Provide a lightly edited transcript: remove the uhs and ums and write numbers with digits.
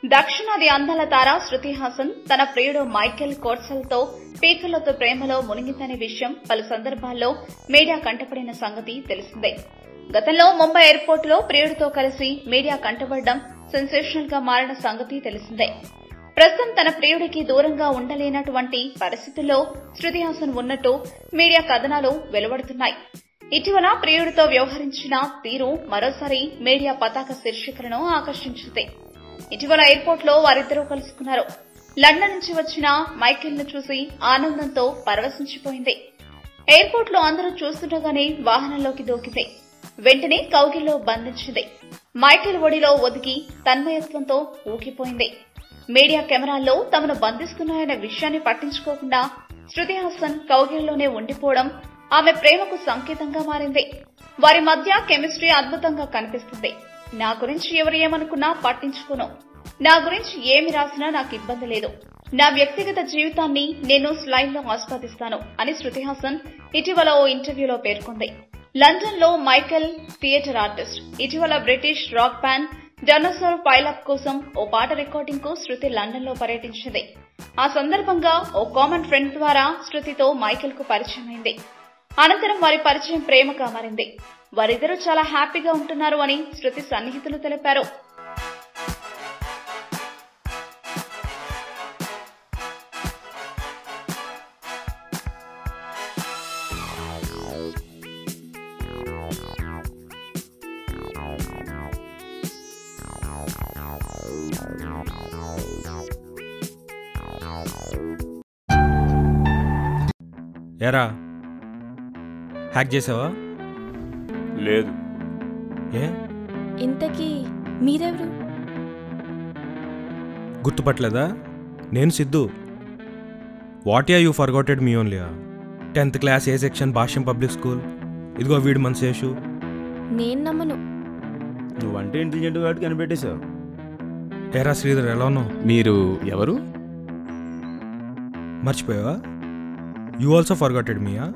దక్షిణాది అందాల తార శృతి హాసన్ తన ప్రియుడు మైకేల్ కోట్సెల్తో పీకలతో ప్రేమలో మునిగిందనే విషయం పలు సందర్భాల్లో మీడియా కంటపడిన సంగతి తెలిసిందే. గతంలో ముంబై ఎయిర్పోర్టులో ప్రియుడితో కలిసి మీడియా కంటపడడం సెన్సేషనల్ గా మారిన సంగతి తెలిసిందే. ప్రస్తుతం తన ప్రియుడికి దూరంగా ఉండలేనటువంటి పరిస్థితుల్లో శృతి హాసన్ ఉన్నట్టు మీడియా కథనాలు వెలువడుతున్నాయి. ఇటీవల ప్రియుడితో వ్యవహరించిన తీరు మరోసారి మీడియా పతాక శీర్షికలను ఆకర్షించింది. ఇటీవల ఎయిర్పోర్ట్ లో వారిద్దరూ కలుసుకున్నారు. లండన్ నుంచి వచ్చిన మైకేల్ ను చూసి ఆనందంతో పరవశించిపోయింది. ఎయిర్పోర్ట్ లో అందరూ చూస్తుండగానే వాహనంలోకి దూకింది. వెంటనే కౌగిల్లో బంధించింది. మైకేల్ ఒడిలో ఒదిగి తన్మయత్వంతో ఊగిపోయింది. మీడియా కెమెరాల్లో తమను బంధిస్తున్నాయన్న విషయాన్ని పట్టించుకోకుండా శృతి హాసన్ కౌగిల్లోనే ఉండిపోవడం ఆమె ప్రేమకు సంకేతంగా మారింది. వారి మధ్య కెమిస్ట్రీ అద్భుతంగా కనిపిస్తుంది. నా గురించి ఎవరు ఏమనుకున్నా పట్టించుకోను. నా గురించి ఏమి రాసినా నాకు ఇబ్బంది లేదు. నా వ్యక్తిగత జీవితాన్ని నేను స్లైడ్ లో ఆస్వాదిస్తాను అని శృతి హాసన్ ఇటీవల ఓ ఇంటర్వ్యూలో పేర్కొంది. లండన్ లో మైకేల్ థియేటర్ ఆర్టిస్ట్. ఇటీవల British rock band dinosaur pile up కోసం ఓ పాట రికార్డింగ్ కు శృతి లండన్ లో పర్యటించింది. ఆ సందర్భంగా ఓ కామన్ ఫ్రెండ్ ద్వారా శృతితో మైకేల్ కు పరిచయమైంది. అనంతరం వారి పరిచయం ప్రేమగా మారింది. వారిద్దరూ చాలా హ్యాపీగా ఉంటున్నారు అని శృతి సన్నిహితులు తెలిపారు. ఏరా హ్యాక్ చేసావా? లేదు. ఏ ఇంతకీ మీరెవరు? గుర్తుపట్టలేదా? నేను Siddhu. What you forgotted me only. 10th class A section Bhashyam public school. ఇదిగో వీడు మన శేషు. నేను నమ్మను. నువ్వంటే ఇంటెలిజెంట్ కాబట్టి కనిపెట్టేశావు. ఏరా శ్రీధర్ ఎలా ఉన్నావు? మీరు ఎవరు? మర్చిపోయావా? You also forgotted మీయా?